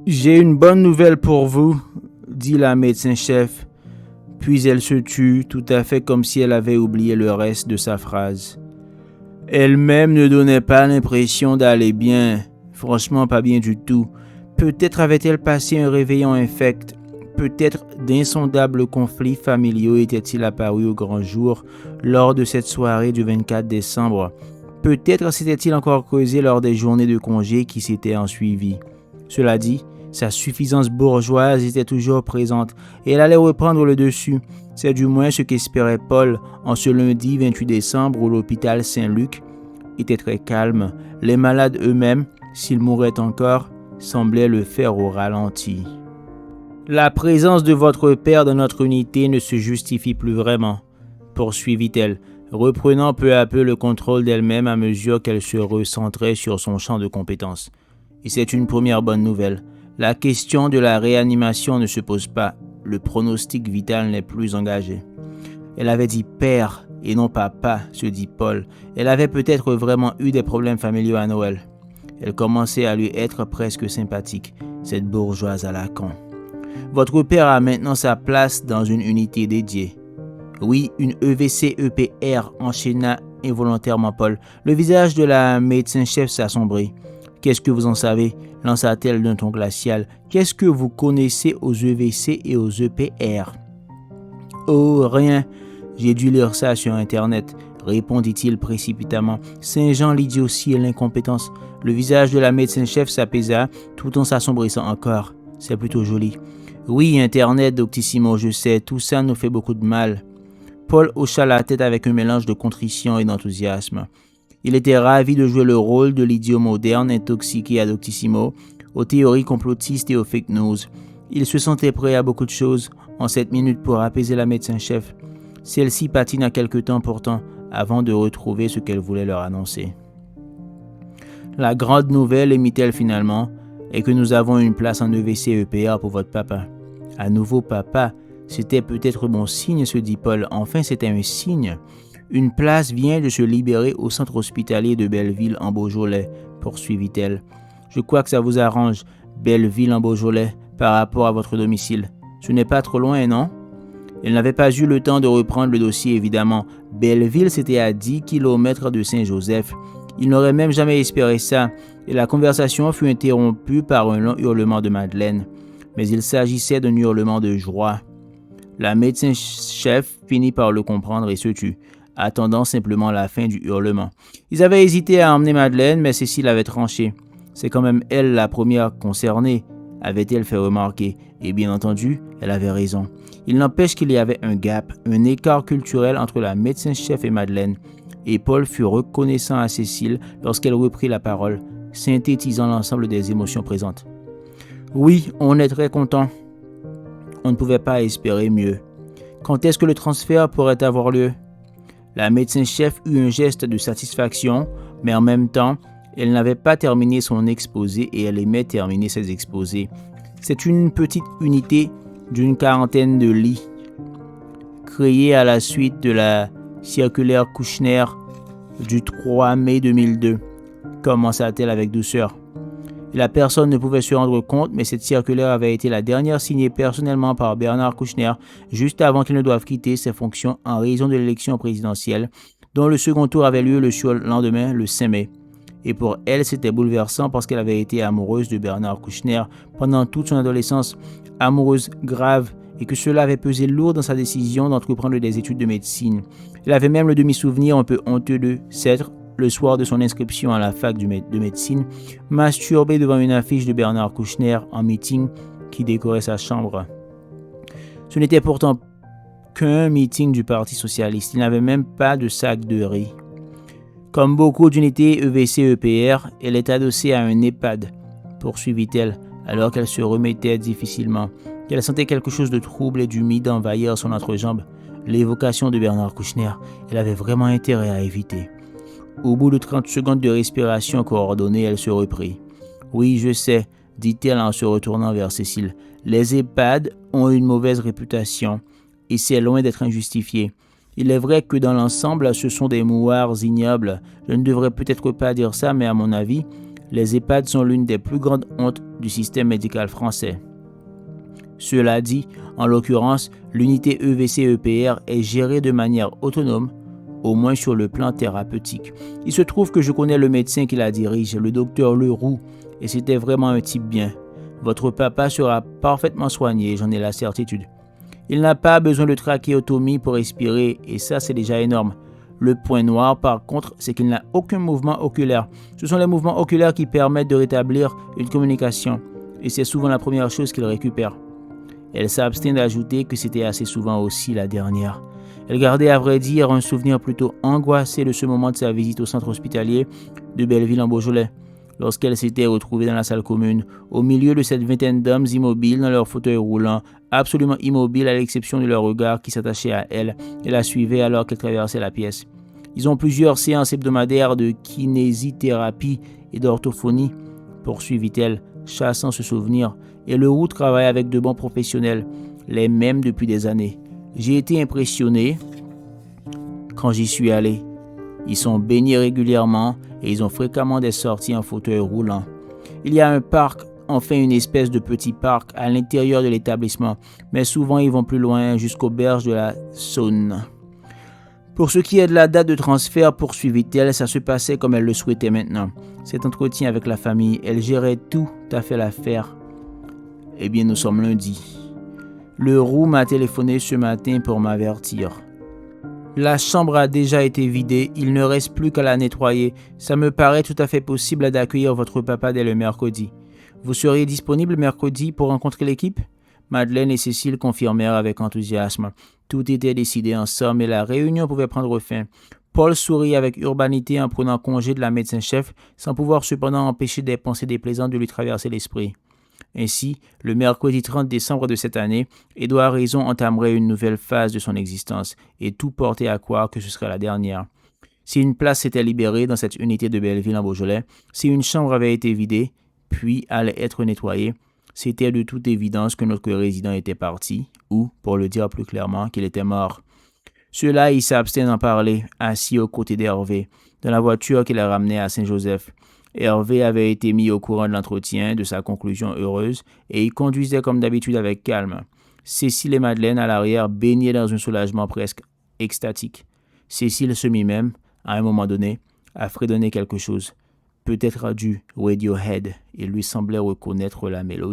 J'ai une bonne nouvelle pour vous, dit la médecin-chef, puis elle se tut, tout à fait comme si elle avait oublié le reste de sa phrase. Elle-même ne donnait pas l'impression d'aller bien, franchement pas bien du tout. Peut-être avait-elle passé un réveillon infect, peut-être d'insondables conflits familiaux étaient-ils apparus au grand jour lors de cette soirée du 24 décembre. Peut-être s'était-il encore creusé lors des journées de congé qui s'étaient ensuivies. Cela dit, sa suffisance bourgeoise était toujours présente et elle allait reprendre le dessus. C'est du moins ce qu'espérait Paul en ce lundi 28 décembre où l'hôpital Saint-Luc était très calme. Les malades eux-mêmes, s'ils mouraient encore, semblaient le faire au ralenti. La présence de votre père dans notre unité ne se justifie plus vraiment, poursuivit-elle, reprenant peu à peu le contrôle d'elle-même à mesure qu'elle se recentrait sur son champ de compétences. Et c'est une première bonne nouvelle. La question de la réanimation ne se pose pas. Le pronostic vital n'est plus engagé. Elle avait dit père et non papa, se dit Paul. Elle avait peut-être vraiment eu des problèmes familiaux à Noël. Elle commençait à lui être presque sympathique, cette bourgeoise à la con. Votre père a maintenant sa place dans une unité dédiée. Oui, une EVC-EPR, enchaîna involontairement Paul. Le visage de la médecin-chef s'assombrit. Qu'est-ce que vous en savez, lança-t-elle d'un ton glacial. Qu'est-ce que vous connaissez aux EVC et aux EPR? Oh, rien. J'ai dû lire ça sur Internet, répondit-il précipitamment. Saint-Jean l'idiotie et l'incompétence. Le visage de la médecin-chef s'apaisa, tout en s'assombrissant encore. C'est plutôt joli. Oui, Internet, Doctissimo, je sais, tout ça nous fait beaucoup de mal. Paul hocha la tête avec un mélange de contrition et d'enthousiasme. Il était ravi de jouer le rôle de l'idiot moderne intoxiqué à Doctissimo, aux théories complotistes et aux fake news. Il se sentait prêt à beaucoup de choses en 7 minutes pour apaiser la médecin-chef. Celle-ci patina quelque temps pourtant avant de retrouver ce qu'elle voulait leur annoncer. La grande nouvelle, émit-elle finalement, est que nous avons une place en EVC-EPR pour votre papa. À nouveau papa, c'était peut-être bon signe, se dit Paul. Enfin, c'était un signe. Une place vient de se libérer au centre hospitalier de Belleville en Beaujolais, poursuivit-elle. Je crois que ça vous arrange, Belleville en Beaujolais, par rapport à votre domicile. Ce n'est pas trop loin, non? Elle n'avait pas eu le temps de reprendre le dossier, évidemment. Belleville, c'était à 10 km de Saint-Joseph. Il n'aurait même jamais espéré ça, et la conversation fut interrompue par un long hurlement de Madeleine. Mais il s'agissait d'un hurlement de joie. La médecin-chef finit par le comprendre et se tut, attendant simplement la fin du hurlement. Ils avaient hésité à emmener Madeleine, mais Cécile avait tranché. C'est quand même elle la première concernée, avait-elle fait remarquer, et bien entendu, elle avait raison. Il n'empêche qu'il y avait un gap, un écart culturel entre la médecin-chef et Madeleine, et Paul fut reconnaissant à Cécile lorsqu'elle reprit la parole, synthétisant l'ensemble des émotions présentes. Oui, on est très content. On ne pouvait pas espérer mieux. Quand est-ce que le transfert pourrait avoir lieu? La médecin-chef eut un geste de satisfaction, mais en même temps, elle n'avait pas terminé son exposé et elle aimait terminer ses exposés. C'est une petite unité d'une 40aine de lits, créée à la suite de la circulaire Kouchner du 3 mai 2002, commença-t-elle avec douceur. Et la personne ne pouvait se rendre compte, mais cette circulaire avait été la dernière signée personnellement par Bernard Kouchner juste avant qu'il ne doive quitter ses fonctions en raison de l'élection présidentielle, dont le second tour avait lieu le surlendemain, le 5 mai. Et pour elle, c'était bouleversant parce qu'elle avait été amoureuse de Bernard Kouchner pendant toute son adolescence, amoureuse grave, et que cela avait pesé lourd dans sa décision d'entreprendre des études de médecine. Elle avait même le demi-souvenir un peu honteux de s'être, le soir de son inscription à la fac de médecine, masturbée devant une affiche de Bernard Kouchner en meeting qui décorait sa chambre. Ce n'était pourtant qu'un meeting du Parti socialiste. Il n'avait même pas de sac de riz. Comme beaucoup d'unités EVC-EPR, elle est adossée à un EHPAD, poursuivit-elle, alors qu'elle se remettait difficilement. Elle sentait quelque chose de trouble et d'humide envahir son entrejambe. L'évocation de Bernard Kouchner, elle avait vraiment intérêt à éviter. Au bout de 30 secondes de respiration coordonnée, elle se reprit. « Oui, je sais, dit-elle en se retournant vers Cécile. Les EHPAD ont une mauvaise réputation et c'est loin d'être injustifié. Il est vrai que dans l'ensemble, ce sont des mouards ignobles. Je ne devrais peut-être pas dire ça, mais à mon avis, Les EHPAD sont l'une des plus grandes hontes du système médical français. Cela dit, en l'occurrence, l'unité EVC-EPR est gérée de manière autonome, au moins sur le plan thérapeutique. Il se trouve que je connais le médecin qui la dirige, le docteur Leroux, et c'était vraiment un type bien. Votre papa sera parfaitement soigné, j'en ai la certitude. Il n'a pas besoin de trachéotomie pour respirer, et ça c'est déjà énorme. Le point noir, par contre, c'est qu'il n'a aucun mouvement oculaire. Ce sont les mouvements oculaires qui permettent de rétablir une communication, et c'est souvent la première chose qu'il récupère. Elle s'abstient d'ajouter que c'était assez souvent aussi la dernière. Elle gardait à vrai dire un souvenir plutôt angoissé de ce moment de sa visite au centre hospitalier de Belleville-en-Beaujolais, lorsqu'elle s'était retrouvée dans la salle commune, au milieu de cette vingtaine d'hommes immobiles dans leur fauteuil roulant, absolument immobiles à l'exception de leur regard qui s'attachait à elle et la suivait alors qu'elle traversait la pièce. Ils ont plusieurs séances hebdomadaires de kinésithérapie et d'orthophonie, poursuivit-elle, chassant ce souvenir, et Leroux travaille avec de bons professionnels, les mêmes depuis des années. J'ai été impressionné quand j'y suis allé. Ils sont baignés régulièrement et ils ont fréquemment des sorties en fauteuil roulant. Il y a un parc, enfin une espèce de petit parc à l'intérieur de l'établissement, mais souvent ils vont plus loin jusqu'aux berges de la Saône. Pour ce qui est de la date de transfert, poursuivit-elle, ça se passait comme elle le souhaitait maintenant. Cet entretien avec la famille, elle gérait tout à fait l'affaire. Eh bien, nous sommes lundi. Leroux m'a téléphoné ce matin pour m'avertir. La chambre a déjà été vidée, il ne reste plus qu'à la nettoyer. Ça me paraît tout à fait possible d'accueillir votre papa dès le mercredi. Vous seriez disponible mercredi pour rencontrer l'équipe? Madeleine et Cécile confirmèrent avec enthousiasme. Tout était décidé en somme et la réunion pouvait prendre fin. Paul sourit avec urbanité en prenant congé de la médecin-chef, sans pouvoir cependant empêcher des pensées déplaisantes de lui traverser l'esprit. Ainsi, le mercredi 30 décembre de cette année, Édouard Raison entamerait une nouvelle phase de son existence, et tout portait à croire que ce serait la dernière. Si une place s'était libérée dans cette unité de Belleville-en-Beaujolais, si une chambre avait été vidée, puis allait être nettoyée, c'était de toute évidence que notre résident était parti, ou, pour le dire plus clairement, qu'il était mort. Cela, il s'abstient d'en parler, assis aux côtés d'Hervé, dans la voiture qui la ramenait à Saint-Joseph. Hervé avait été mis au courant de l'entretien, de sa conclusion heureuse, et il conduisait comme d'habitude avec calme. Cécile et Madeleine, à l'arrière, baignaient dans un soulagement presque extatique. Cécile se mit même, à un moment donné, à fredonner quelque chose. Peut-être du Radiohead. Il lui semblait reconnaître la mélodie.